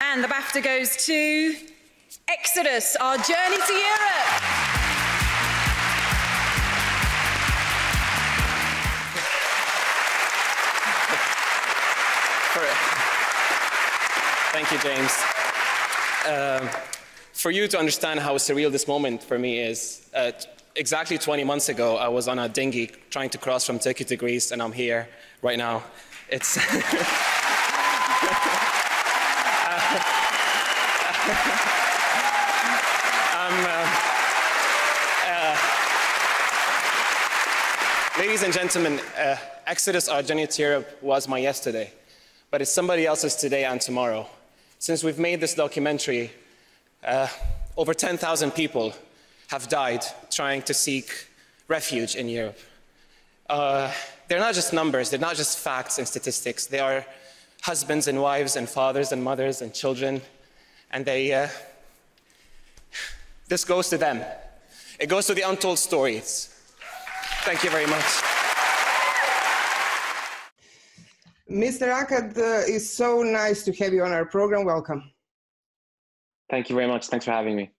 And the BAFTA goes to Exodus, Our Journey to Europe. Thank you, James. For you to understand how surreal this moment for me is, exactly 20 months ago, I was on a dinghy trying to cross from Turkey to Greece, and I'm here right now. It's ladies and gentlemen, Exodus, Our Journey to Europe was my yesterday, but it's somebody else's today and tomorrow. Since we've made this documentary, over 10,000 people have died trying to seek refuge in Europe. They're not just numbers, they're not just facts and statistics. They are husbands and wives and fathers and mothers and children, and this goes to them. It goes to the untold stories. Thank you very much. Mr. Akkad, it's so nice to have you on our program. Welcome. Thank you very much. Thanks for having me.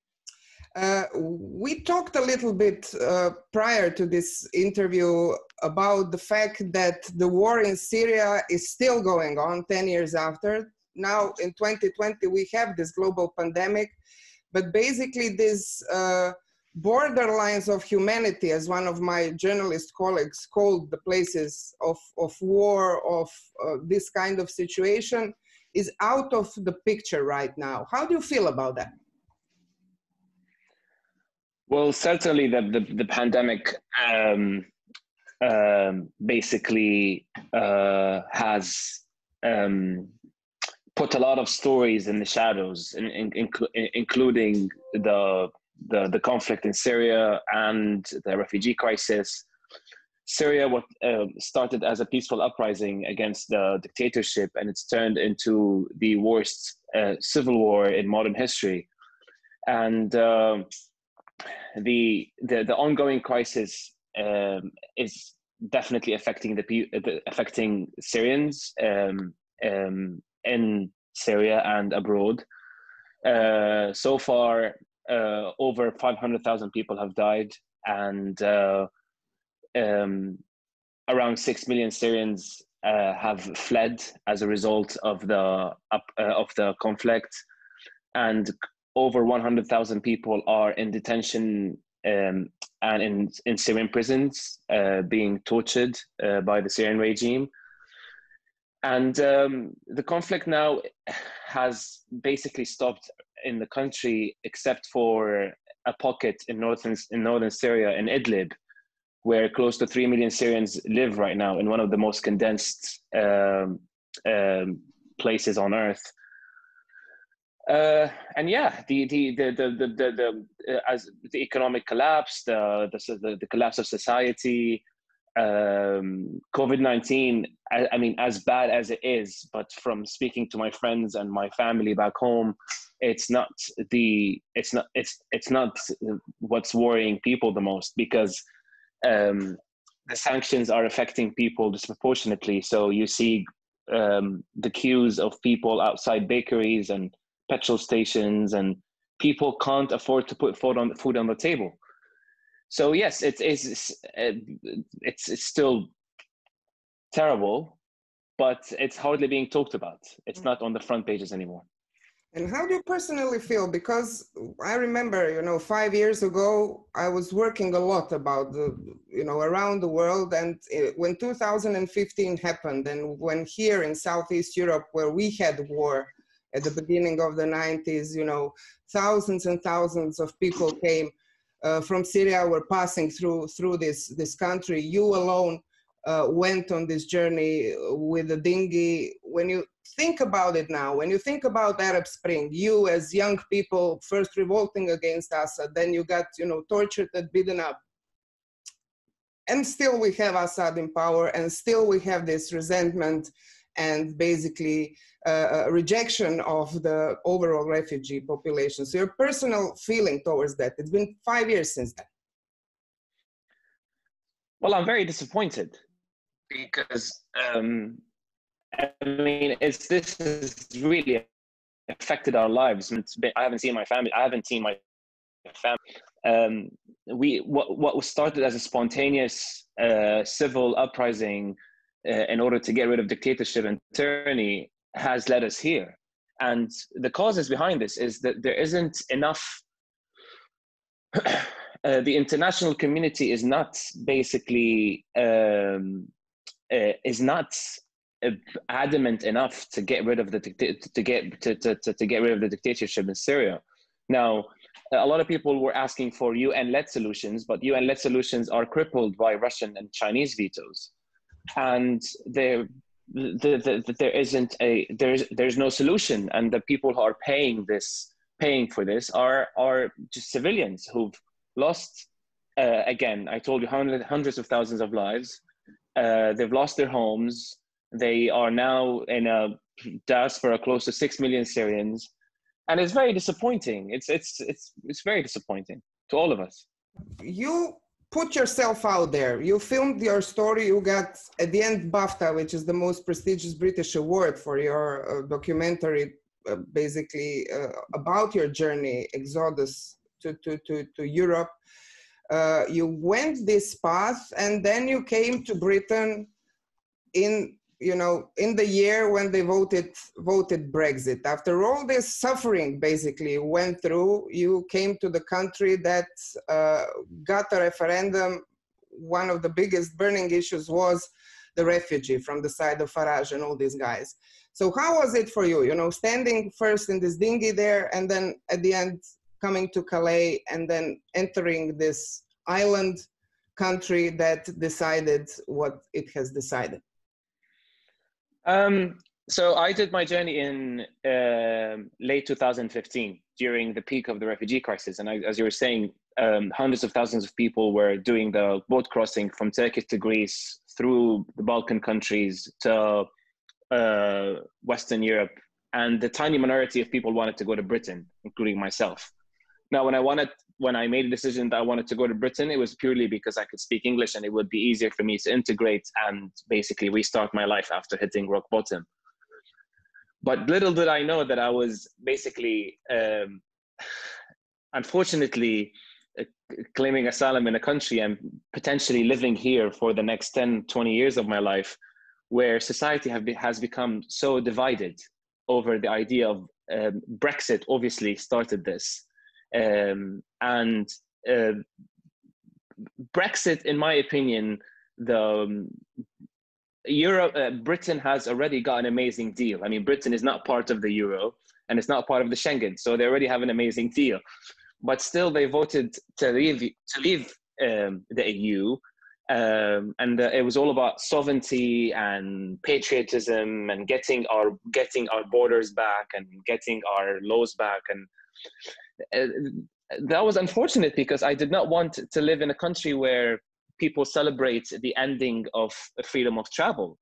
We talked a little bit prior to this interview about the fact that the war in Syria is still going on 10 years after. Now in 2020 we have this global pandemic, but basically this borderlines of humanity, as one of my journalist colleagues called the places of war, of this kind of situation, is out of the picture right now. How do you feel about that? Well, certainly the pandemic basically has put a lot of stories in the shadows, including the conflict in Syria and the refugee crisis. Syria started as a peaceful uprising against the dictatorship, and it's turned into the worst civil war in modern history. And the ongoing crisis is definitely affecting Syrians in Syria and abroad. So far, over 500,000 people have died, and around 6 million Syrians have fled as a result of the conflict, and over 100,000 people are in detention and in Syrian prisons, being tortured by the Syrian regime. And the conflict now has basically stopped in the country, except for a pocket in northern Syria, in Idlib, where close to 3 million Syrians live right now, in one of the most condensed places on earth. And yeah, as the economic collapse, the collapse of society, COVID-19. I mean, as bad as it is, but from speaking to my friends and my family back home, it's not what's worrying people the most, because the sanctions are affecting people disproportionately. So you see the queues of people outside bakeries and petrol stations, and people can't afford to put food on the table. So yes, it's still terrible, but it's hardly being talked about. It's not on the front pages anymore. And how do you personally feel? Because I remember, 5 years ago, I was working a lot about around the world. And when 2015 happened, and when here in Southeast Europe, where we had war at the beginning of the 90s, thousands and thousands of people came from Syria, were passing through this country. You alone went on this journey with a dinghy. When you think about it now, when you think about Arab Spring, you as young people first revolting against Assad, then you got tortured and beaten up, and still we have Assad in power, and still we have this resentment and basically rejection of the overall refugee population. So your personal feeling towards that, it's been 5 years since then. Well, I'm very disappointed, because I mean, this is really affected our lives. I haven't seen my family. I haven't seen my family. What was started as a spontaneous civil uprising in order to get rid of dictatorship and tyranny has led us here. And the causes behind this is that there isn't enough. The international community is not basically adamant enough to get rid of the get rid of the dictatorship in Syria. Now, a lot of people were asking for UN-led solutions, but UN-led solutions are crippled by Russian and Chinese vetoes, and there's no solution. And the people who are paying for this are just civilians who've lost. Again, I told you, hundreds of thousands of lives. They've lost their homes. They are now in a diaspora close to 6 million Syrians. And it's very disappointing. It's very disappointing to all of us. You put yourself out there. You filmed your story. You got, at the end, BAFTA, which is the most prestigious British award for your documentary, basically about your journey, exodus to Europe. You went this path, and then you came to Britain in the year when they voted Brexit. After all this suffering basically went through, you came to the country that got a referendum. One of the biggest burning issues was the refugee from the side of Farage and all these guys. So how was it for you, standing first in this dinghy there, and then at the end coming to Calais, and then entering this island country that decided what it has decided? So I did my journey in late 2015 during the peak of the refugee crisis. And as you were saying, hundreds of thousands of people were doing the boat crossing from Turkey to Greece, through the Balkan countries to Western Europe. And the tiny minority of people wanted to go to Britain, including myself. Now, when I made a decision that I wanted to go to Britain, it was purely because I could speak English and it would be easier for me to integrate and basically restart my life after hitting rock bottom. But little did I know that I was basically, unfortunately, claiming asylum in a country and potentially living here for the next 10, 20 years of my life, where society has become so divided over the idea of Brexit. Obviously started this. Brexit, in my opinion, Britain has already got an amazing deal. I mean, Britain is not part of the Euro and it's not part of the Schengen, so they already have an amazing deal. But still, they voted to leave the EU, and it was all about sovereignty and patriotism and getting our borders back and getting our laws back. And that was unfortunate because I did not want to live in a country where people celebrate the ending of freedom of travel.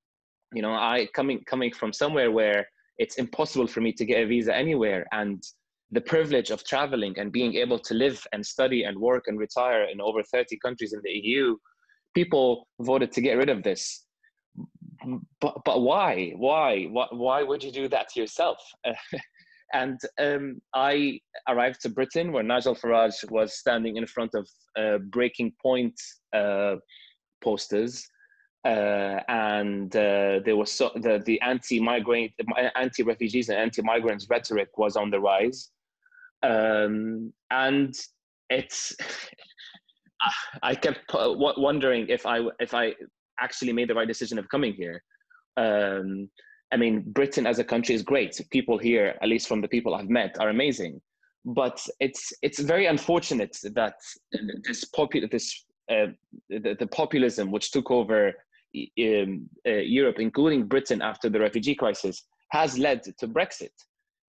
I coming from somewhere where it's impossible for me to get a visa anywhere, and the privilege of traveling and being able to live and study and work and retire in over 30 countries in the EU, people voted to get rid of this. But why? Why would you do that to yourself? And I arrived to Britain, where Nigel Farage was standing in front of breaking point posters, and there was the anti-refugees and anti-migrants rhetoric was on the rise, and it's. I kept wondering if I actually made the right decision of coming here. I mean, Britain as a country is great. People here, at least from the people I've met, are amazing. But it's very unfortunate that the populism which took over Europe, including Britain after the refugee crisis, has led to Brexit,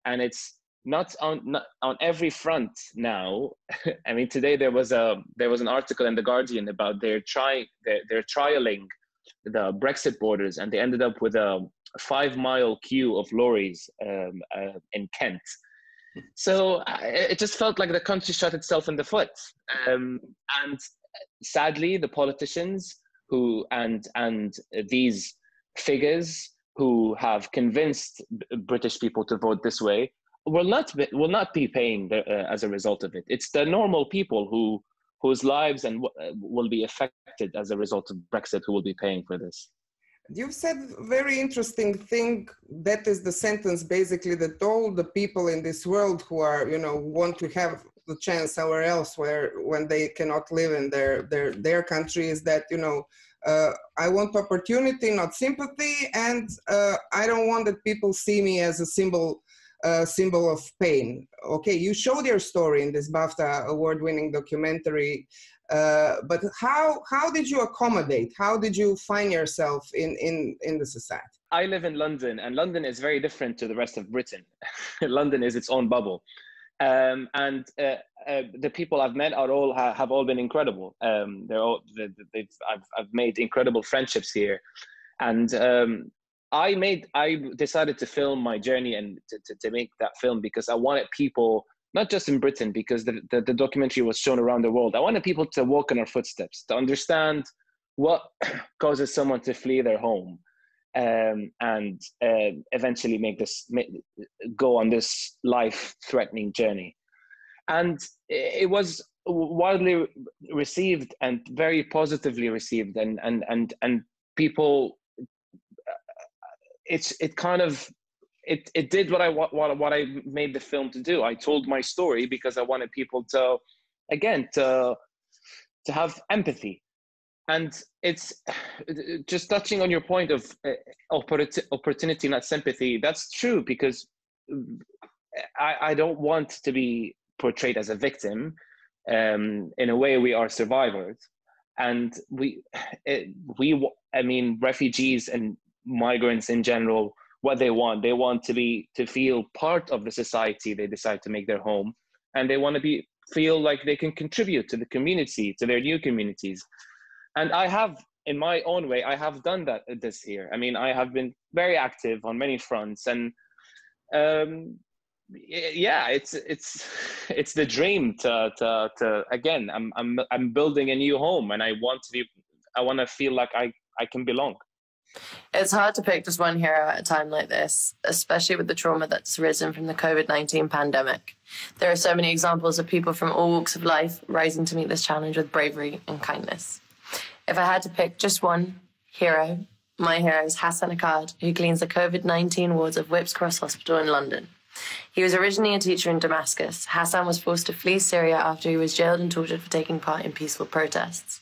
and it's not on every front now. I mean, today there was an article in the Guardian about they're trialing the Brexit borders, and they ended up with a 5-mile queue of lorries in Kent. So it just felt like the country shot itself in the foot. And sadly, the politicians and these figures who have convinced British people to vote this way will not be paying as a result of it. It's the normal people whose lives will be affected as a result of Brexit who will be paying for this. You've said very interesting thing. That is the sentence basically that all the people in this world who are, you know, want to have the chance somewhere else where when they cannot live in their country is that, you know, I want opportunity, not sympathy, and I don't want that people see me as a symbol of pain. Okay, you showed your story in this BAFTA award-winning documentary, but how did you accommodate? How did you find yourself in the society? I live in London, and London is very different to the rest of Britain. London is its own bubble. The people I've met have all been incredible. I've made incredible friendships here, and I decided to film my journey and to make that film because I wanted people, not just in Britain, because the documentary was shown around the world. I wanted people to walk in our footsteps, to understand what causes someone to flee their home, and eventually go on this life-threatening journey. And it was widely received and very positively received, and people. It did what I made the film to do. I told my story because I wanted people to have empathy. And it's just touching on your point of opportunity, not sympathy. That's true, because I don't want to be portrayed as a victim. In a way, we are survivors, and refugees and migrants in general, what they want to feel part of the society they decide to make their home, and they want to feel like they can contribute to the community, to their new communities. And I have, in my own way, I have done that this year. I mean, I have been very active on many fronts, and it's the dream to again. I'm building a new home, and I want to feel like I can belong. It's hard to pick just one hero at a time like this, especially with the trauma that's risen from the COVID-19 pandemic. There are so many examples of people from all walks of life rising to meet this challenge with bravery and kindness. If I had to pick just one hero, my hero is Hassan Akkad, who cleans the COVID-19 wards of Whipps Cross Hospital in London. He was originally a teacher in Damascus. Hassan was forced to flee Syria after he was jailed and tortured for taking part in peaceful protests.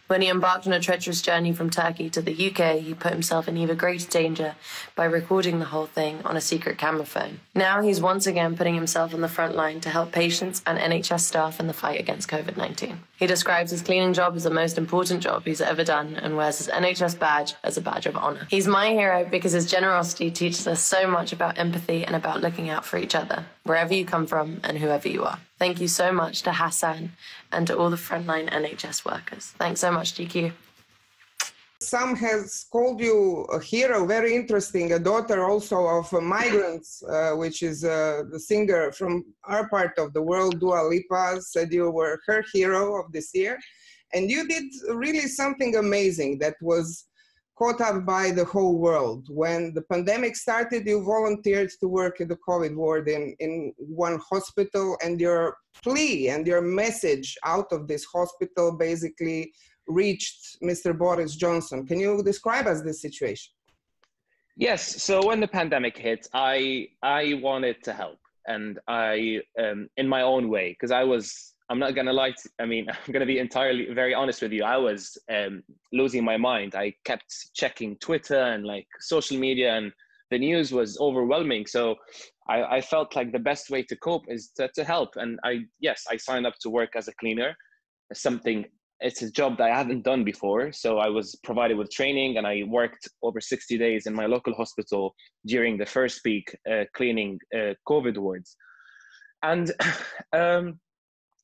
When he embarked on a treacherous journey from Turkey to the UK, he put himself in even greater danger by recording the whole thing on a secret camera phone. Now he's once again putting himself on the front line to help patients and NHS staff in the fight against COVID-19. He describes his cleaning job as the most important job he's ever done and wears his NHS badge as a badge of honour. He's my hero because his generosity teaches us so much about empathy and about looking out for each other, wherever you come from and whoever you are. Thank you so much to Hassan and to all the frontline NHS workers. Thanks so much, GQ. Some has called you a hero, very interesting, a daughter also of migrants, which is the singer from our part of the world, Dua Lipa, said you were her hero of this year. And you did really something amazing that was caught up by the whole world. When the pandemic started, you volunteered to work in the COVID ward in one hospital, and your plea and your message out of this hospital basically reached Mr. Boris Johnson. Can you describe us this situation? Yes, so when the pandemic hit, I wanted to help, and I, in my own way, because I'm not gonna lie, I'm gonna be very honest with you. I was losing my mind. I kept checking Twitter and like social media, and the news was overwhelming. So I felt like the best way to cope is to help. And I signed up to work as a cleaner. It's a job that I hadn't done before. So I was provided with training, and I worked over 60 days in my local hospital during the first week cleaning COVID wards. And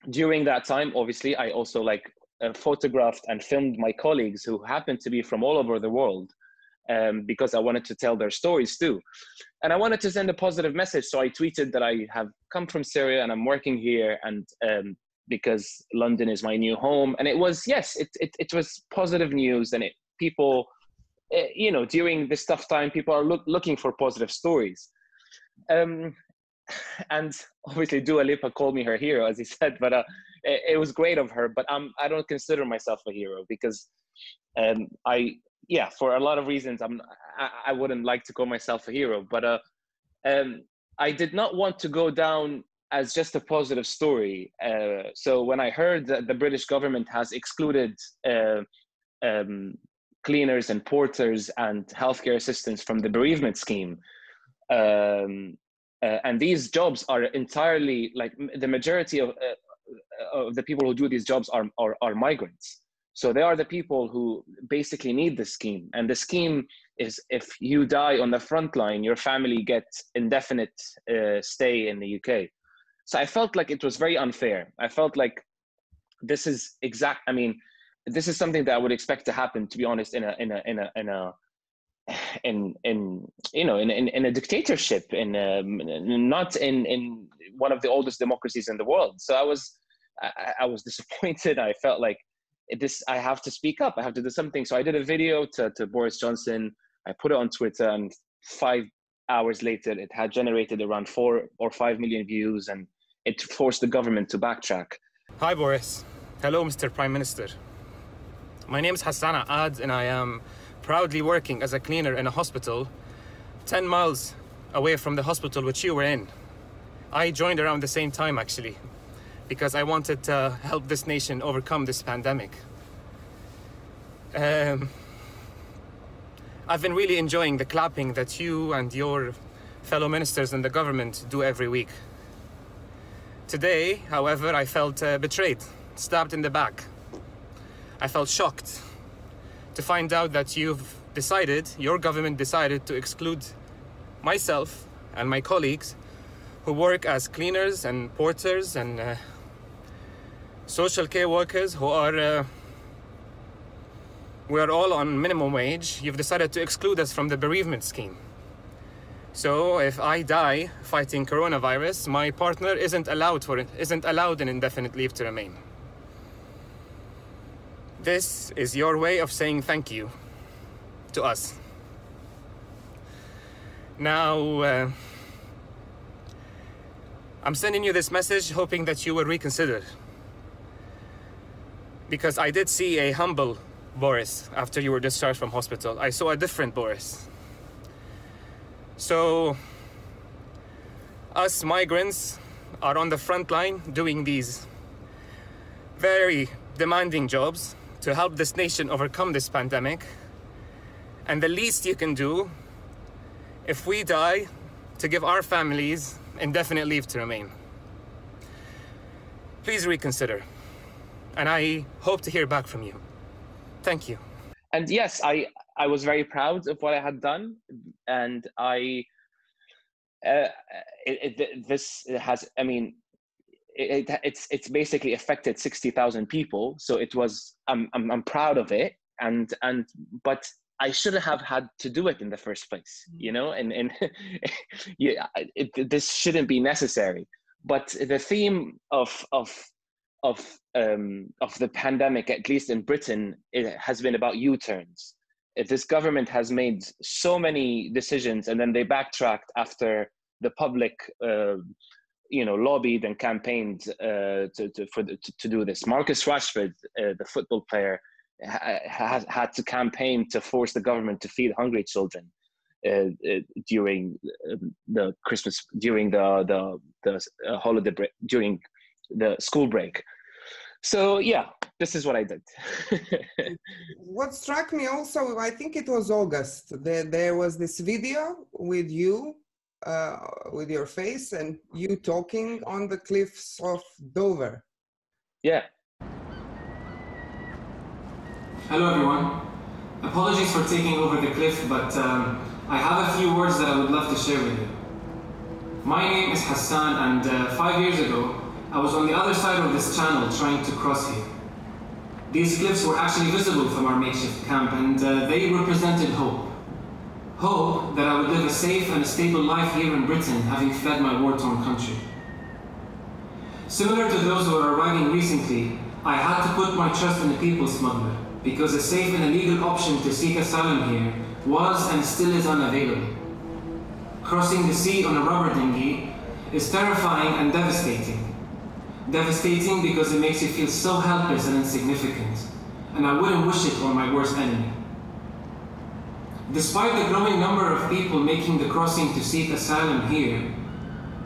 during that time, obviously, I also photographed and filmed my colleagues who happened to be from all over the world, because I wanted to tell their stories too. And I wanted to send a positive message. So I tweeted that I have come from Syria and I'm working here, and because London is my new home. And it was, it was positive news. And people, during this tough time, people are looking for positive stories. and obviously Dua Lipa called me her hero, as he said, but it was great of her, but I don't consider myself a hero because for a lot of reasons, I wouldn't like to call myself a hero, but I did not want to go down as just a positive story. So when I heard that the British government has excluded cleaners and porters and healthcare assistants from the bereavement scheme, and these jobs are entirely, like, the majority of the people who do these jobs are migrants. So they are the people who basically need the scheme. And the scheme is, if you die on the front line, your family gets indefinite stay in the UK. So I felt like it was very unfair. I felt like this is this is something that I would expect to happen, to be honest, in a dictatorship, not in one of the oldest democracies in the world. So I was disappointed. I felt like I have to speak up. I have to do something. So I did a video to Boris Johnson. I put it on Twitter, and 5 hours later, it had generated around 4 or 5 million views, and it forced the government to backtrack. Hi, Boris. Hello, Mr. Prime Minister. My name is Hassan Akkad, and I am proudly working as a cleaner in a hospital 10 miles away from the hospital which you were in. I joined around the same time, actually, because I wanted to help this nation overcome this pandemic. I've been really enjoying the clapping that you and your fellow ministers in the government do every week. Today, however, I felt betrayed, stabbed in the back. I felt shocked to find out that your government decided to exclude myself and my colleagues who work as cleaners and porters and social care workers who are, we are all on minimum wage. You've decided to exclude us from the bereavement scheme. So if I die fighting coronavirus, my partner isn't allowed an indefinite leave to remain. This is your way of saying thank you to us. Now, I'm sending you this message hoping that you will reconsider. Because I did see a humble Boris after you were discharged from hospital. I saw a different Boris. So, us migrants are on the front line doing these very demanding jobs to help this nation overcome this pandemic. And the least you can do, if we die, to give our families indefinite leave to remain. Please reconsider. And I hope to hear back from you. Thank you. And yes, I was very proud of what I had done. And it's basically affected 60,000 people. So it was, I'm proud of it. But I shouldn't have had to do it in the first place, you know, and this shouldn't be necessary. But the theme of the pandemic, at least in Britain, it has been about U-turns. This government has made so many decisions, and then they backtracked after the public, lobbied and campaigned to do this. Marcus Rashford, the football player, had to campaign to force the government to feed hungry children during the Christmas, during the holiday break, during the school break. So yeah, this is what I did. What struck me also, I think it was August, there was this video with you, with your face and you talking on the cliffs of Dover. Yeah. Hello everyone. Apologies for taking over the cliff, but I have a few words that I would love to share with you. My name is Hassan, and 5 years ago, I was on the other side of this channel trying to cross here. These cliffs were actually visible from our makeshift camp, and they represented hope. Hope that I would live a safe and a stable life here in Britain, having fled my war-torn country. Similar to those who are arriving recently, I had to put my trust in a people smuggler, because a safe and a legal option to seek asylum here was and still is unavailable. Crossing the sea on a rubber dinghy is terrifying and devastating. Devastating because it makes you feel so helpless and insignificant, and I wouldn't wish it on my worst enemy. Despite the growing number of people making the crossing to seek asylum here,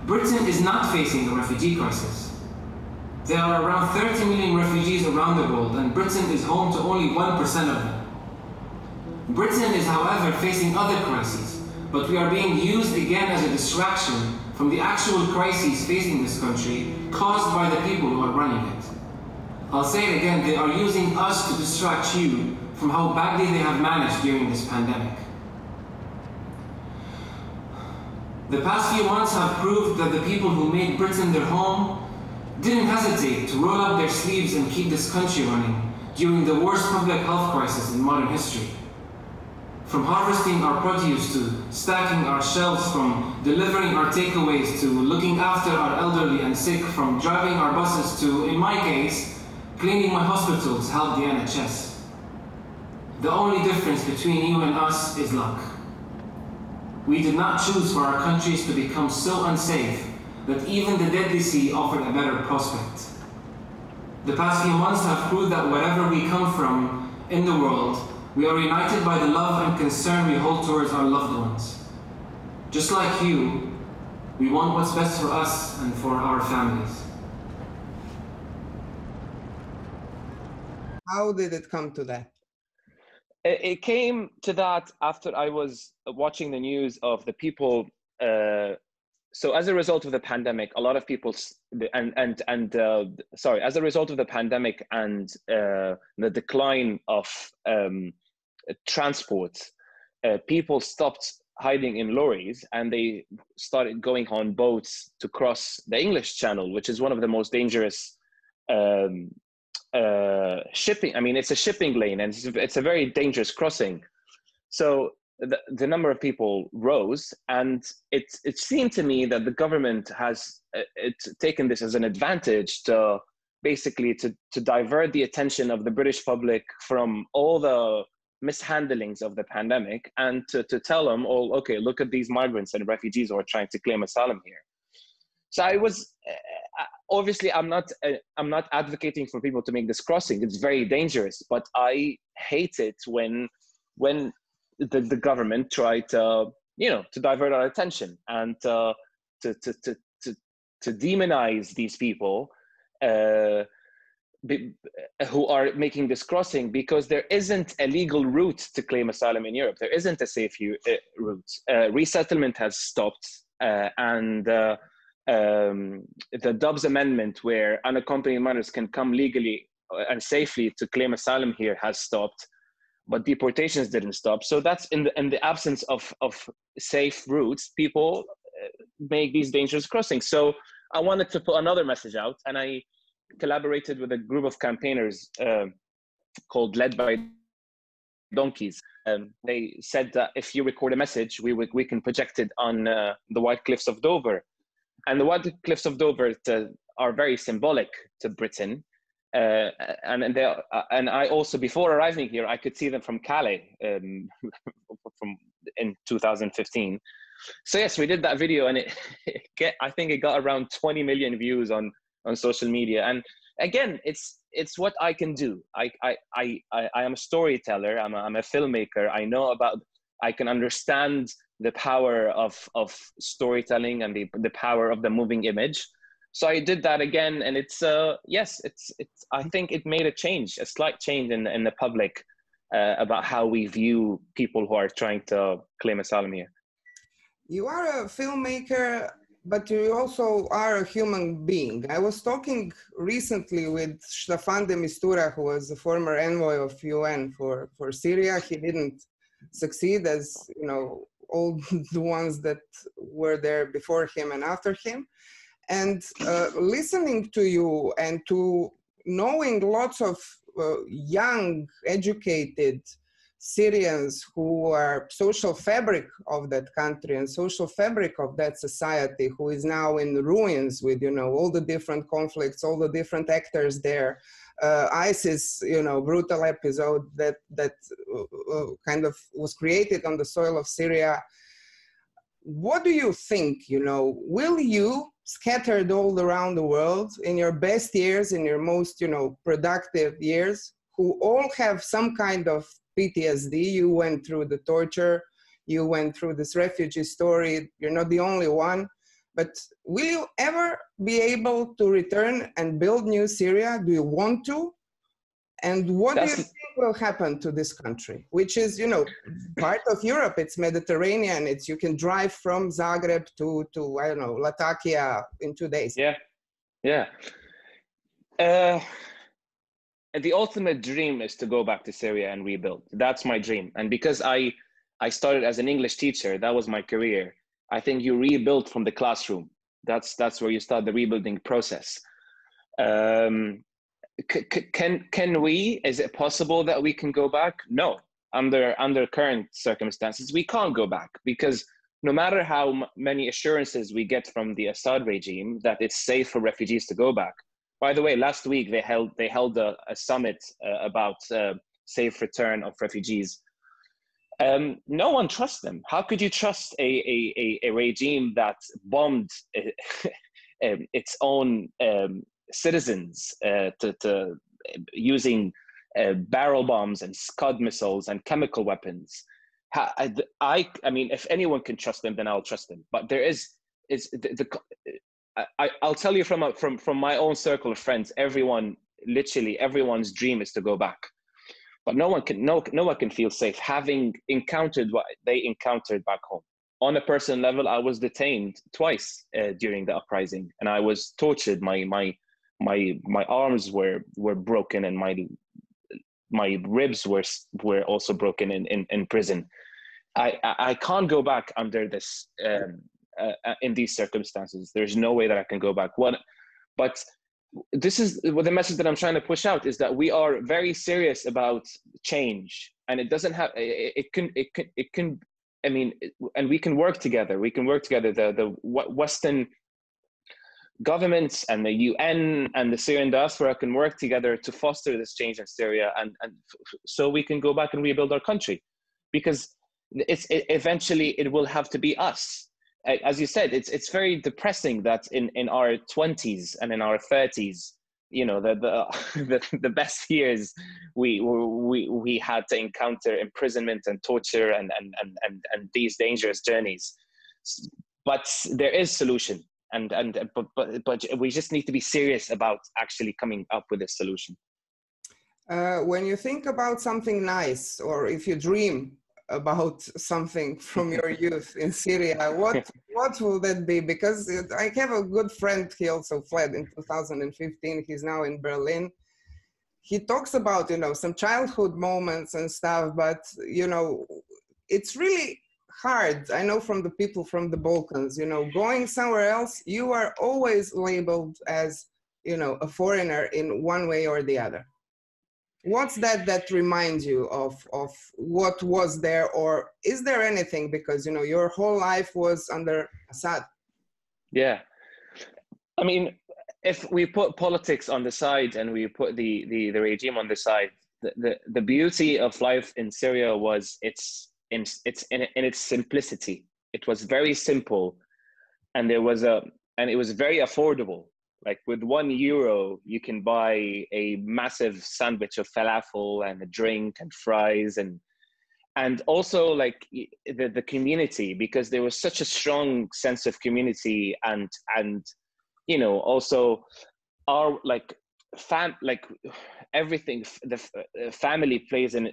Britain is not facing a refugee crisis. There are around 30 million refugees around the world, and Britain is home to only 1% of them. Britain is, however, facing other crises, but we are being used again as a distraction from the actual crises facing this country caused by the people who are running it. I'll say it again, they are using us to distract you from how badly they have managed during this pandemic. The past few months have proved that the people who made Britain their home didn't hesitate to roll up their sleeves and keep this country running during the worst public health crisis in modern history. From harvesting our produce to stacking our shelves, from delivering our takeaways to looking after our elderly and sick, from driving our buses to, in my case, cleaning my hospital to help the NHS. The only difference between you and us is luck. We did not choose for our countries to become so unsafe that even the Deadly Sea offered a better prospect. The past few months have proved that wherever we come from in the world, we are united by the love and concern we hold towards our loved ones. Just like you, we want what's best for us and for our families. How did it come to that? It came to that after I was watching the news of the people. So as a result of the pandemic, a lot of people, as a result of the pandemic and the decline of transport, people stopped hiding in lorries and they started going on boats to cross the English Channel, which is one of the most dangerous shipping. I mean, it's a shipping lane and it's a very dangerous crossing. So the number of people rose, and it seemed to me that the government has taken this as an advantage to basically to divert the attention of the British public from all the mishandlings of the pandemic and to tell them, oh, okay, look at these migrants and refugees who are trying to claim asylum here. So I was, obviously I'm not advocating for people to make this crossing. It's very dangerous, but I hate it when the government tried to, to divert our attention and to demonize these people who are making this crossing, because there isn't a legal route to claim asylum in Europe. There isn't a safe route. Resettlement has stopped, and the Dobbs Amendment, where unaccompanied minors can come legally and safely to claim asylum here, has stopped, but deportations didn't stop. So that's in the absence of safe routes, people make these dangerous crossings. So I wanted to put another message out, and I collaborated with a group of campaigners called Led by Donkeys. They said that if you record a message, we can project it on the White Cliffs of Dover. And the White Cliffs of Dover are very symbolic to Britain. And I also, before arriving here, I could see them from Calais in 2015. So yes, we did that video, and I think it got around 20 million views on social media. And again, it's what I can do. I am a storyteller. I'm a filmmaker. I can understand the power of storytelling and the power of the moving image. So I did that again, and it's I think it made a slight change in the public about how we view people who are trying to claim asylum here. You are a filmmaker, but you also are a human being. I was talking recently with Staffan de Mistura, who was the former envoy of UN for Syria. He didn't succeed, as all the ones that were there before him and after him. And listening to you and to knowing lots of young, educated Syrians who are social fabric of that country and social fabric of that society, who is now in ruins with, all the different conflicts, all the different actors there. ISIS, brutal episode that kind of was created on the soil of Syria. What do you think, will you scattered all around the world in your best years, in your most, productive years, who all have some kind of PTSD. You went through the torture, you went through this refugee story, you're not the only one. But will you ever be able to return and build new Syria? Do you want to? And what do you think will happen to this country, which is, part of Europe? It's Mediterranean. You can drive from Zagreb to I don't know, Latakia in 2 days. Yeah, yeah. The ultimate dream is to go back to Syria and rebuild. That's my dream. And because I started as an English teacher, that was my career. I think you rebuild from the classroom. That's where you start the rebuilding process. Can we? Is it possible that we can go back? No. Under current circumstances, we can't go back, because no matter how many assurances we get from the Assad regime that it's safe for refugees to go back. By the way, last week they held a summit about safe return of refugees. No one trusts them. How could you trust a regime that bombed its own citizens to using barrel bombs and Scud missiles and chemical weapons? I mean, if anyone can trust them, then I'll trust them. But I'll tell you from my own circle of friends, literally everyone's dream is to go back. But no one can feel safe having encountered what they encountered back home. On a personal level, I was detained twice during the uprising, and I was tortured. My arms were broken, and my ribs were also broken in prison. I can't go back under this in these circumstances. There's no way that I can go back. But this is the message that I'm trying to push out, is that we are very serious about change, and it doesn't have, it can, I mean, and we can work together. We can work together. The Western governments and the UN and the Syrian diaspora can work together to foster this change in Syria, and so we can go back and rebuild our country, because eventually it will have to be us. As you said, it's very depressing that in our 20s and in our 30s, the best years we had to encounter imprisonment and torture and these dangerous journeys. But there is solution, but we just need to be serious about actually coming up with a solution. When you think about something nice, or if you dream about something from your youth in Syria, what will that be? Because I have a good friend, he also fled in 2015, he's now in Berlin. He talks about, some childhood moments and stuff, but, it's really hard. I know from the people from the Balkans, going somewhere else, you are always labeled as, a foreigner in one way or the other. What's that reminds you of what was there, or is there anything, because your whole life was under Assad? Yeah, I mean, if we put politics on the side and we put the regime on the side, the beauty of life in Syria was in its simplicity. It was very simple, and it was very affordable. Like with €1, you can buy a massive sandwich of falafel and a drink and fries, and also like the community, because there was such a strong sense of community, and also our everything. The family plays a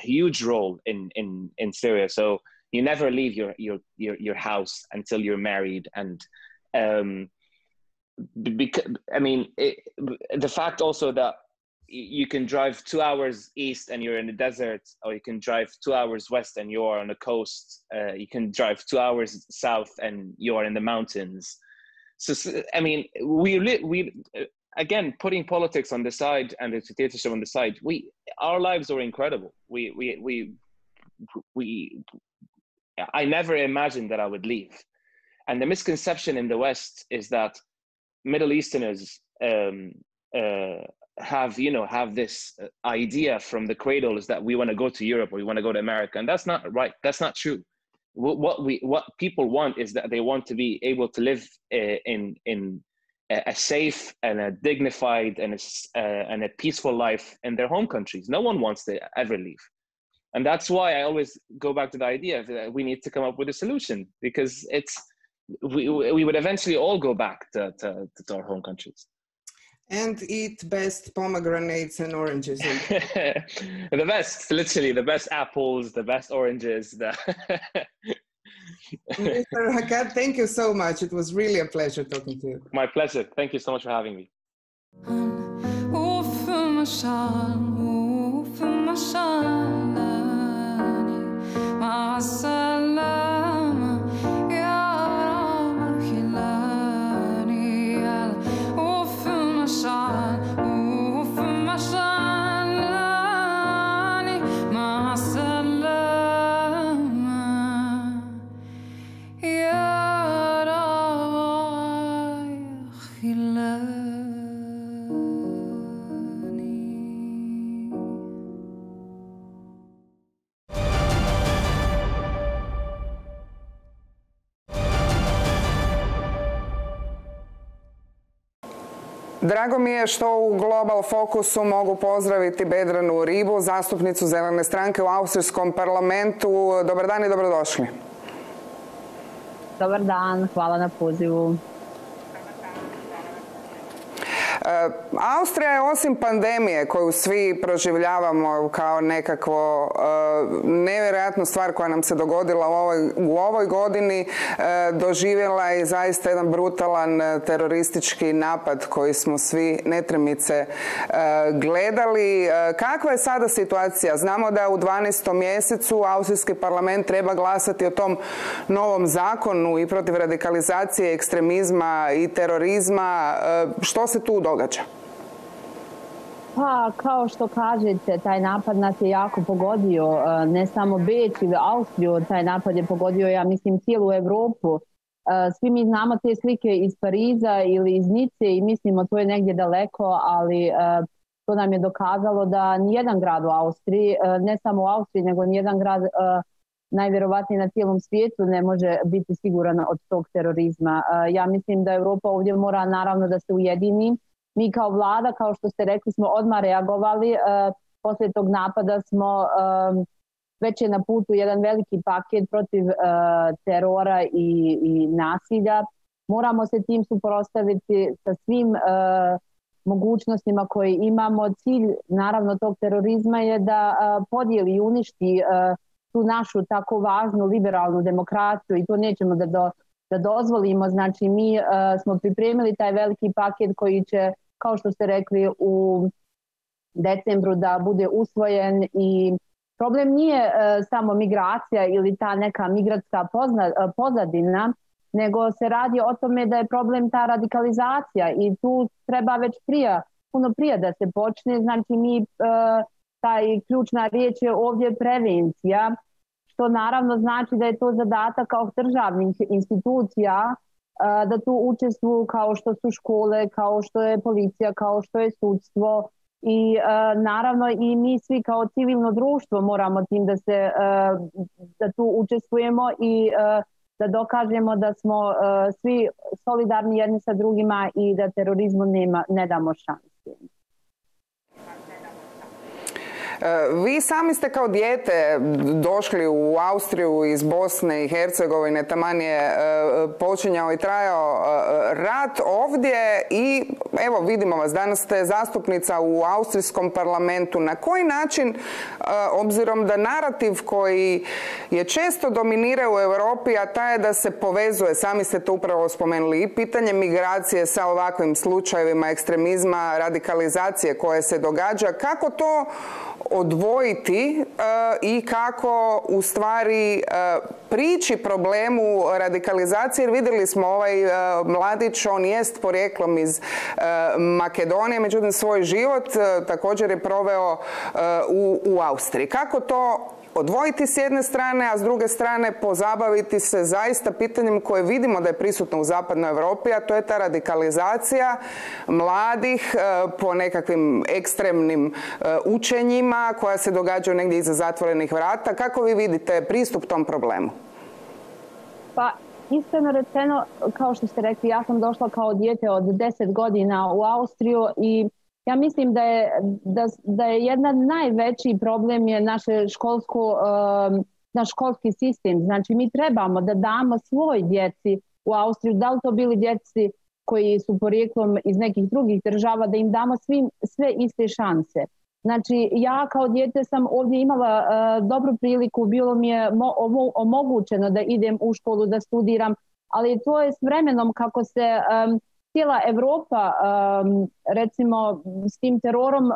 huge role in Syria. So you never leave your house until you're married, and because the fact also that you can drive 2 hours east and you're in the desert, or you can drive 2 hours west and you're on the coast. You can drive 2 hours south and you're in the mountains. So we again, putting politics on the side and the dictatorship on the side, our lives were incredible. I never imagined that I would leave. And the misconception in the West is that Middle Easterners have this idea from the cradle, is that we want to go to Europe or we want to go to America, and that's not right. That's not true. what people want is that they want to be able to live in a safe and a dignified and a peaceful life in their home countries. No one wants to ever leave. And that's why I always go back to the idea that we need to come up with a solution, because we would eventually all go back to our home countries. And eat best pomegranates and oranges. The best, literally, the best apples, the best oranges. Mr. Akkad, thank you so much. It was really a pleasure talking to you. My pleasure. Thank you so much for having me. Drago mi je što u Global Fokusu mogu pozdraviti Bedranu Ribo, zastupnicu Zelene stranke u Austrijskom parlamentu. Dobar dan i dobrodošli. Dobar dan, hvala na pozivu. Austrija je osim pandemije koju svi proživljavamo kao nekakvo nevjerojatnu stvar koja nam se dogodila u ovoj godini, doživjela i zaista jedan brutalan teroristički napad koji smo svi netremice gledali. Kakva je sada situacija? Znamo da u 12. mjesecu Austrijski parlament treba glasati o tom novom zakonu i protiv radikalizacije, ekstremizma i terorizma. Što se tu događa? Pa, kao što kažete, taj napad nas je jako pogodio, ne samo Beč ili Austriju, taj napad je pogodio, ja mislim, cijelu Europu. Svi mi znamo te slike iz Pariza ili iz Nice i mislimo to je negdje daleko, ali to nam je dokazalo da nijedan grad u Austriji, ne samo u Austriji, nego nijedan grad najvjerovatnije na cijelom svijetu ne može biti siguran od tog terorizma. Ja mislim da Europa ovdje mora naravno da se ujedini. Mi kao vlada, kao što ste rekli, smo odmah reagovali. Poslije tog napada smo već je na putu jedan veliki paket protiv terora i nasilja. Moramo se tim suprotstaviti sa svim mogućnostima koje imamo. Cilj naravno tog terorizma je da podijeli i uništi tu našu tako važnu liberalnu demokraciju i to nećemo da dozvolimo. Znači mi smo pripremili taj veliki paket koji će, kao što ste rekli, u decembru da bude usvojen i problem nije samo migracija ili ta neka migratska pozadina, nego se radi o tome da je problem ta radikalizacija i tu treba već puno prije da se počne. Znači mi, taj ključna riječ je ovdje prevencija, što naravno znači da je to zadatak kao državnih institucija da tu učestvuju kao što su škole, kao što je policija, kao što je sudstvo i naravno i mi svi kao civilno društvo moramo tim da tu učestvujemo i da dokažemo da smo svi solidarni jedni sa drugima i da terorizmu ne damo šanse. Vi sami ste kao dijete došli u Austriju iz Bosne i Hercegovine, taman je počinjao i trajao rat ovdje i evo vidimo vas, danas ste zastupnica u Austrijskom parlamentu. Na koji način, obzirom da narativ koji je često dominirao u Europi, a taj je da se povezuje, sami ste to upravo spomenuli, i pitanje migracije sa ovakvim slučajevima ekstremizma, radikalizacije koje se događa, kako to odvojiti i kako u stvari prići problemu radikalizacije, jer vidjeli smo ovaj mladić, on jest porijeklom iz Makedonije, međutim svoj život također je proveo u Austriji. Kako to odvojiti s jedne strane, a s druge strane pozabaviti se zaista pitanjem koje vidimo da je prisutno u zapadnoj Europi, a to je ta radikalizacija mladih po nekakvim ekstremnim učenjima koja se događaju negdje iza zatvorenih vrata. Kako vi vidite pristup tom problemu? iskreno rečeno, kao što ste rekli, ja sam došla kao dijete od 10 godina u Austriju i ja mislim da je jedan najveći problem je naš školski sistem. Znači mi trebamo da damo svoj djeci u Austriju, da li to bili djeci koji su porijeklom iz nekih drugih država, da im damo sve iste šanse. Znači ja kao dijete sam ovdje imala dobru priliku, bilo mi je omogućeno da idem u školu, da studiram, ali to je s vremenom kako se cijela Evropa recimo s tim terorom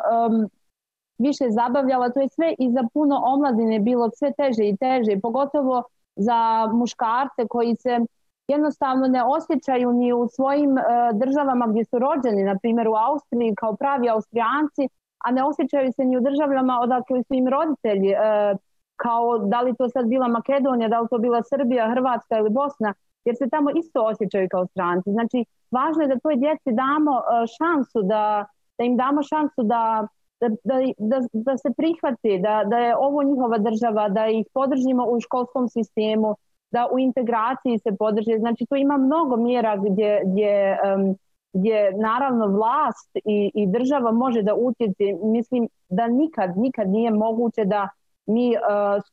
više zabavljala, to je sve i za puno omladine bilo sve teže i teže, pogotovo za muškarce koji se jednostavno ne osjećaju ni u svojim državama gdje su rođeni, na primjer u Austriji kao pravi Austrijanci, a ne osjećaju se ni u državama odakle su im roditelji, kao da li to sad bila Makedonija, da li to bila Srbija, Hrvatska ili Bosna, jer se tamo isto osjećaju kao stranci. Znači, važno je da toj djeci damo šansu, da im damo šansu da se prihvati, da je ovo njihova država, da ih podržimo u školskom sistemu, da u integraciji se podrži. Znači, tu ima mnogo mjera gdje naravno vlast i država može da utjeci. Mislim da nikad nije moguće da mi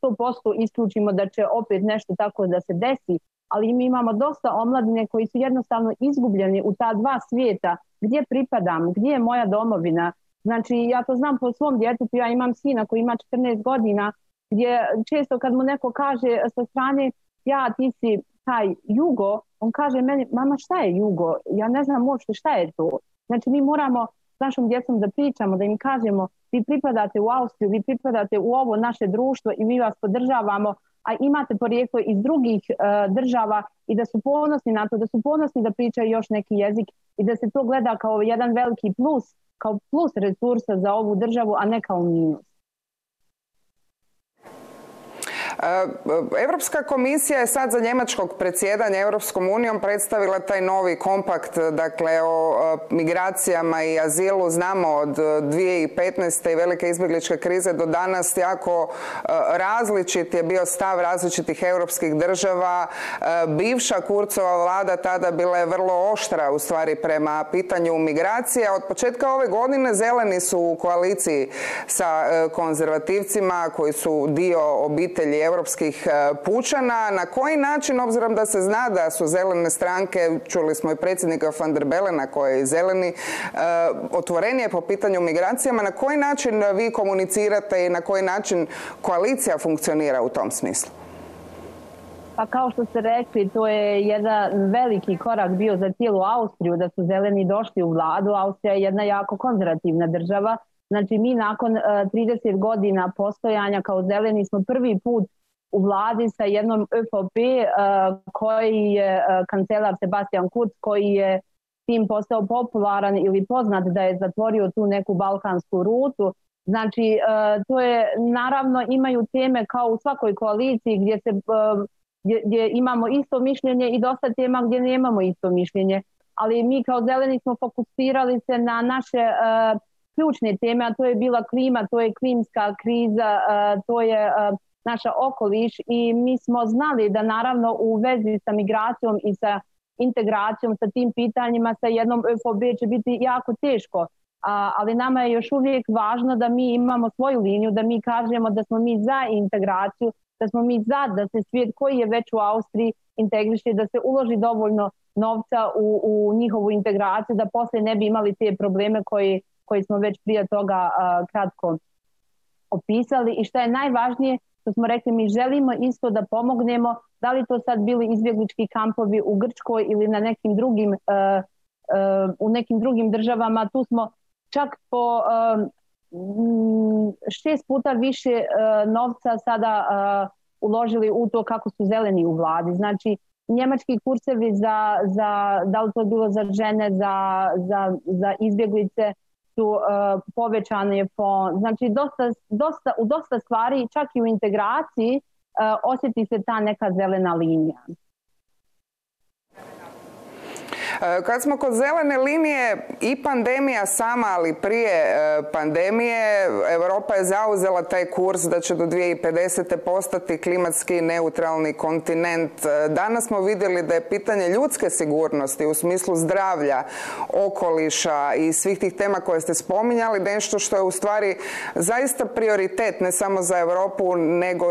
100% isključimo da će opet nešto tako da se desi, ali mi imamo dosta omladine koji su jednostavno izgubljeni u ta dva svijeta. Gdje pripadam, gdje je moja domovina? Znači, ja to znam po svom djetetu, ja imam sina koji ima 14 godina, gdje često kad mu neko kaže sa strane, ja, ti si taj Jugo, on kaže meni, mama, šta je Jugo? Ja ne znam uopšte šta je to. Znači, mi moramo s našom djecom da pričamo, da im kažemo, vi pripadate u Austriju, vi pripadate u ovo naše društvo i mi vas podržavamo, a imate porijeklo iz drugih država i da su ponosni na to, da su ponosni da pričaju još neki jezik i da se to gleda kao jedan veliki plus, kao plus resursa za ovu državu, a ne kao minus. Europska komisija je sad za njemačkog predsjedanja Europskom unijom predstavila taj novi kompakt, dakle o migracijama i azilu. Znamo od 2015. i velike izbjegličke krize do danas jako različit je bio stav različitih europskih država. Bivša Kurcova vlada tada bila je vrlo oštra u stvari prema pitanju migracije. Od početka ove godine zeleni su u koaliciji sa konzervativcima koji su dio obitelji europskih pučana. Na koji način, obzirom da se zna da su zelene stranke, čuli smo i predsjednika van der Belena koji je zeleni, otvorenije po pitanju migracijama, na koji način vi komunicirate i na koji način koalicija funkcionira u tom smislu? Pa kao što ste rekli, to je jedan veliki korak bio za cijelu Austriju da su zeleni došli u vladu. Austrija je jedna jako konzervativna država. Znači mi nakon 30 godina postojanja kao zeleni smo prvi put u vladi sa jednom ÖVP koji je kancelar Sebastian Kurz, koji je tim postao popularan ili poznat da je zatvorio tu neku balkansku rutu. Znači to je, naravno imaju teme kao u svakoj koaliciji gdje imamo isto mišljenje i dosta tema gdje nemamo isto mišljenje. Ali mi kao zeleni smo fokusirali se na naše ključne teme, a to je bila klima, to je klimska kriza, to je naša okoliš i mi smo znali da naravno u vezi sa migracijom i sa integracijom, sa tim pitanjima, sa jednom ÖVP će biti jako teško. Ali nama je još uvijek važno da mi imamo svoju liniju, da mi kažemo da smo mi za integraciju, da smo mi za da se svijet koji je već u Austriji integriše, da se uloži dovoljno novca u njihovu integraciju, da poslije ne bi imali te probleme koji smo već prije toga kratko opisali. I što je najvažnije, što smo rekli, mi želimo isto da pomognemo, da li to sad bili izbjeglički kampovi u Grčkoj ili na nekim drugim, u nekim drugim državama. Tu smo čak po 6 puta više novca sada uložili u to kako su zeleni u vladi. Znači, njemački kursevi da li to bilo za žene, za izbjeglice, su povećane znači u dosta stvari, čak i u integraciji, osjeti se ta neka zelena linija. Kad smo kod zelene linije, i pandemija sama, ali prije pandemije, Europa je zauzela taj kurs da će do 2050. postati klimatski neutralni kontinent. Danas smo vidjeli da je pitanje ljudske sigurnosti u smislu zdravlja, okoliša i svih tih tema koje ste spominjali nešto što je u stvari zaista prioritet ne samo za Europu nego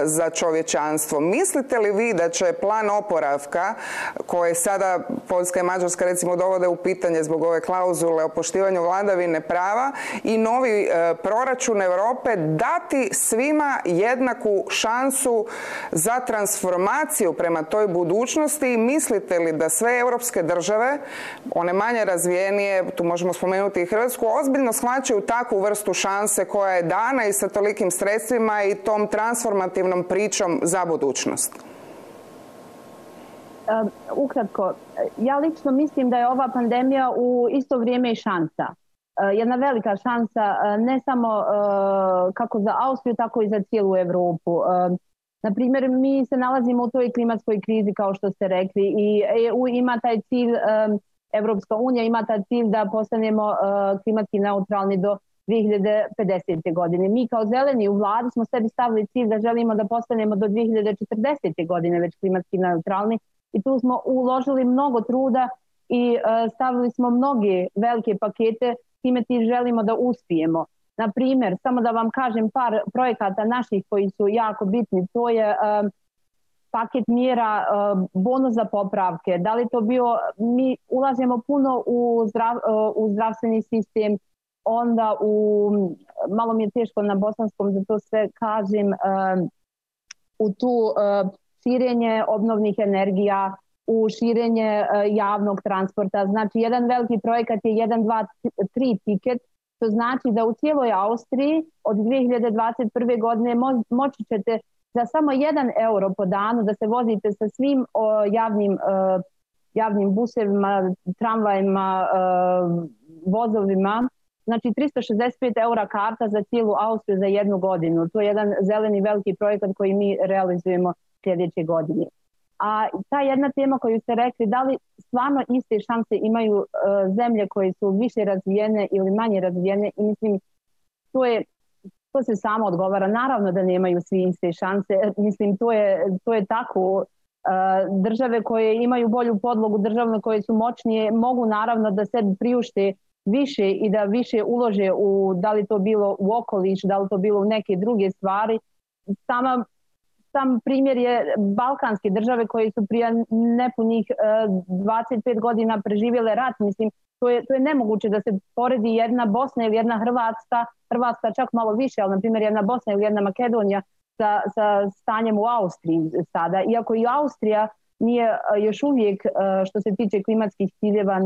za čovječanstvo. Mislite li vi da će plan oporavka koje sada Poljska i Mađarska recimo dovode u pitanje zbog ove klauzule o poštivanju vladavine prava i novi proračun Europe dati svima jednaku šansu za transformaciju prema toj budućnosti? I mislite li da sve europske države, one manje razvijenije, tu možemo spomenuti i Hrvatsku, ozbiljno shvaćaju takvu vrstu šanse koja je dana i sa tolikim sredstvima i tom transformativnom pričom za budućnost? Ukratko, ja lično mislim da je ova pandemija u isto vrijeme i šansa. Jedna velika šansa ne samo kako za Austriju, tako i za cijelu Europu. Na primjer, mi se nalazimo u toj klimatskoj krizi, kao što ste rekli, i EU ima taj cilj, Evropska unija ima taj cilj da postanemo klimatski neutralni do 2050. godine. Mi kao zeleni u vladi smo sebi stavili cilj da želimo da postanemo do 2040. godine već klimatski neutralni i tu smo uložili mnogo truda i stavili smo mnoge velike pakete, time ti želimo da uspijemo. Na primjer, samo da vam kažem par projekata naših koji su jako bitni, to je paket mjera bonus za popravke. Da li to bio, mi ulazimo puno u zdravstveni sistem, onda malo mi je teško na bosanskom za to sve kažem, u tu širenje obnovnih energija, u širenje javnog transporta. Znači, jedan veliki projekat je 1, 2, 3 tiket, to znači da u cijeloj Austriji od 2021. godine moći ćete za samo 1 euro po danu da se vozite sa svim javnim busevima, tramvajima, vozovima. Znači 365 eura karta za cijelu Austriju za 1 godinu. To je jedan zeleni veliki projekat koji mi realizujemo sljedeće godine. A ta jedna tema koju ste rekli, da li stvarno iste šanse imaju zemlje koje su više razvijene ili manje razvijene, i mislim, to se samo odgovara. Naravno da nemaju svi iste šanse. Mislim, to je tako. Države koje imaju bolju podlogu, države koje su moćnije, mogu naravno da sebi priušte više i da više ulože u, da li to bilo u okoliš, da li to bilo u neke druge stvari. Sam primjer je balkanske države koje su prije nepunih 25 godina preživjele rat. Mislim, to je nemoguće da se poredi jedna Bosna ili jedna Hrvatska čak malo više, ali na primjer jedna Bosna ili jedna Makedonija sa stanjem u Austriji sada. Iako i Austrija nije još uvijek što se tiče klimatskih ciljeva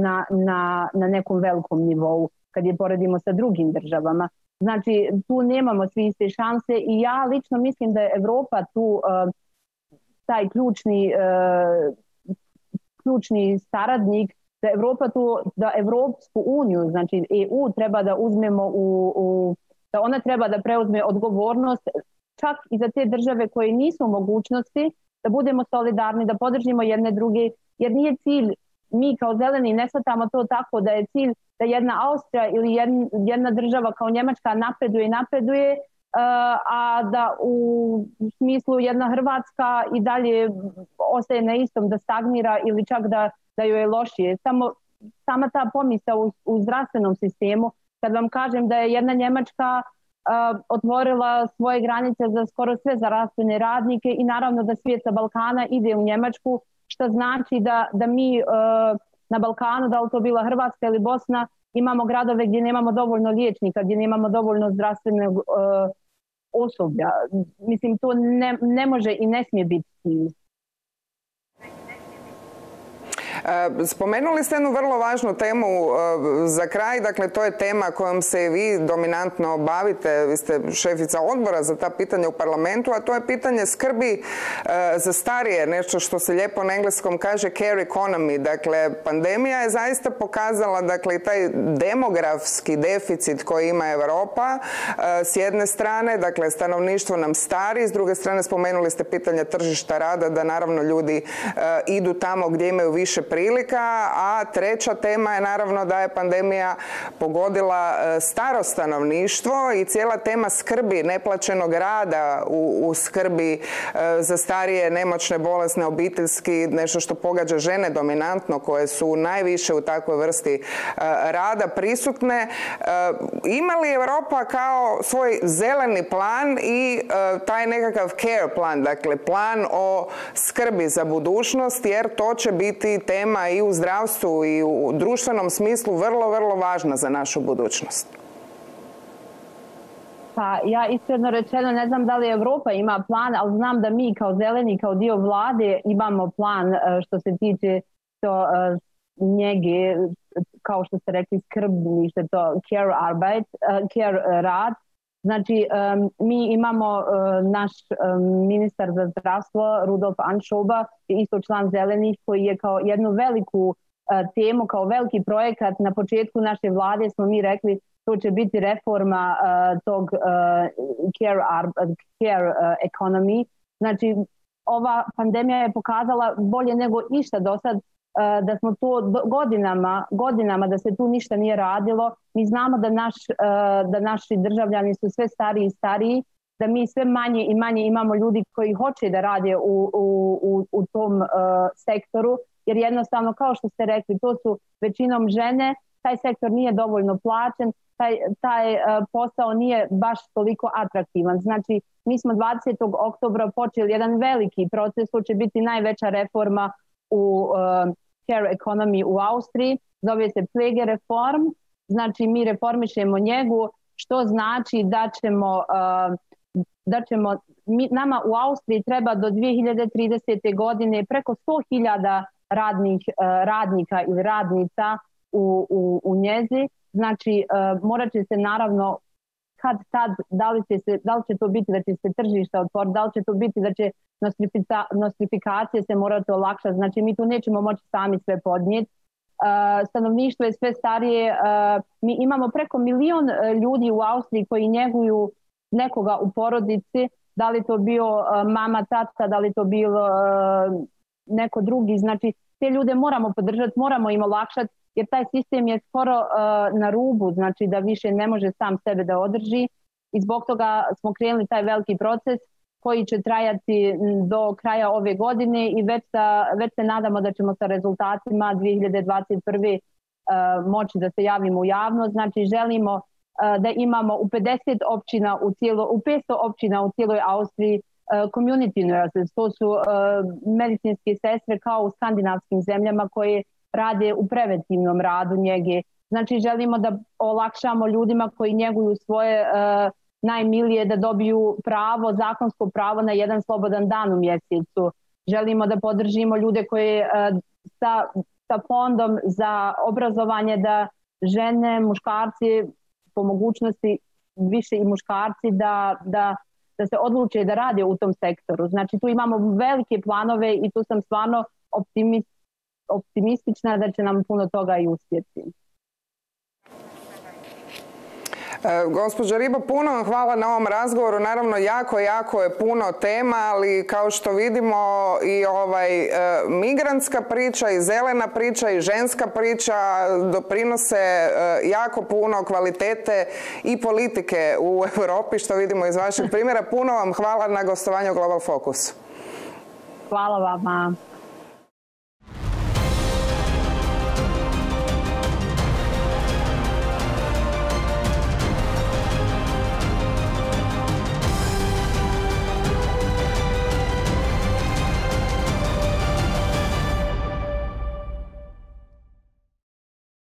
na nekom velikom nivou kad je poredimo sa drugim državama. Znači, tu nemamo svi iste šanse i ja lično mislim da je Europa tu taj ključni saradnik, da Evropsku uniju, znači EU, treba da uzmemo da ona treba da preuzme odgovornost čak i za te države koje nisu u mogućnosti, da budemo solidarni, da podržimo jedne druge, jer nije cilj, mi kao zeleni ne shvatamo to tako da je cilj da jedna Austrija ili jedna država kao Njemačka napreduje, a da u smislu jedna Hrvatska i dalje ostaje na istom, da stagnira ili čak da joj je lošije. Sama ta pomisao u zdravstvenom sistemu, kad vam kažem da je jedna Njemačka otvorila svoje granice za skoro sve zdravstvene radnike i naravno da svijet sa Balkana ide u Njemačku, što znači da mi na Balkanu, da li to bila Hrvatska ili Bosna, imamo gradove gdje nemamo dovoljno liječnika, gdje nemamo dovoljno zdravstvenog osoblja. Mislim, to ne može i ne smije biti cilj. Spomenuli ste jednu vrlo važnu temu za kraj, dakle to je tema kojom se i vi dominantno bavite, vi ste šefica odbora za ta pitanja u parlamentu, a to je pitanje skrbi za starije, nešto što se lijepo na engleskom kaže care economy. Dakle, pandemija je zaista pokazala, dakle, i taj demografski deficit koji ima Europa s jedne strane, dakle stanovništvo nam stari, s druge strane spomenuli ste pitanje tržišta rada, da naravno ljudi idu tamo gdje imaju više prilika, a treća tema je naravno da je pandemija pogodila staro stanovništvo i cijela tema skrbi, neplaćenog rada u skrbi za starije, nemoćne, bolesne, obiteljski, nešto što pogađa žene dominantno koje su najviše u takvoj vrsti rada prisutne. Ima li Europa kao svoj zeleni plan i taj nekakav care plan, dakle plan o skrbi za budućnost, jer to će biti tema i u zdravstvu i u društvenom smislu vrlo, vrlo važna za našu budućnost? Pa ja iskreno rečeno ne znam da li Europa ima plan, ali znam da mi kao zeleni, kao dio vlade imamo plan što se tiče njege, kao što ste rekli, skrbništvo, to care rad. Znači, mi imamo naš ministar za zdravstvo, Rudolf Anschober, isto član zelenih, koji je kao jednu veliku temu, kao veliki projekat na početku naše vlade smo mi rekli to će biti reforma tog care economy. Znači, ova pandemija je pokazala bolje nego išta do sad da smo to godinama da se tu ništa nije radilo. Mi znamo da naši državljani su sve stariji i stariji, da mi sve manje i manje imamo ljudi koji hoće da rade u tom sektoru, jer jednostavno, kao što ste rekli, to su većinom žene, taj sektor nije dovoljno plaćen, taj posao nije baš toliko atraktivan. Znači, mi smo 20. oktobra počeli jedan veliki proces, to će biti najveća reforma u care economy u Austriji, zove se Pflegereform, znači mi reformišemo njegu, što znači da ćemo nama u Austriji treba do 2030. godine preko 100.000 radnika ili radnica u njezi. Znači, morat će se naravno da li će to biti da će se tržišta otvoriti, da li će to biti da će nostrifikacije se morati olakšati. Znači, mi tu nećemo moći sami sve podnijeti. Stanovništvo je sve starije. Mi imamo preko 1 milion ljudi u Austriji koji njeguju nekoga u porodici, da li to bio mama, tata, da li to bilo neko drugi. Znači, te ljude moramo podržati, moramo im olakšati, jer taj sistem je skoro na rubu, znači da više ne može sam sebe da održi i zbog toga smo krenuli taj veliki proces koji će trajati do kraja ove godine i već se nadamo da ćemo sa rezultatima 2021. Moći da se javimo u javnost. Znači želimo da imamo u 50 općina u 500 općina u cijeloj Austriji community nurses, to su medicinske sestre kao u skandinavskim zemljama koje rade u preventivnom radu njege. Znači želimo da olakšamo ljudima koji njeguju svoje najmilije da dobiju pravo, zakonsko pravo na jedan slobodan dan u mjesecu. Želimo da podržimo ljude koji sa fondom za obrazovanje da žene, muškarci, po mogućnosti više i muškarci da se odluče da rade u tom sektoru. Znači tu imamo velike planove i tu sam stvarno optimistična da će nam puno toga i uspjeti. Gospođo Ribo, puno vam hvala na ovom razgovoru. Naravno, jako je puno tema, ali kao što vidimo i migrantska priča i zelena priča i ženska priča doprinose jako puno kvalitete i politike u Europi, što vidimo iz vašeg primjera. Puno vam hvala na gostovanju Global Fokus. Hvala vama.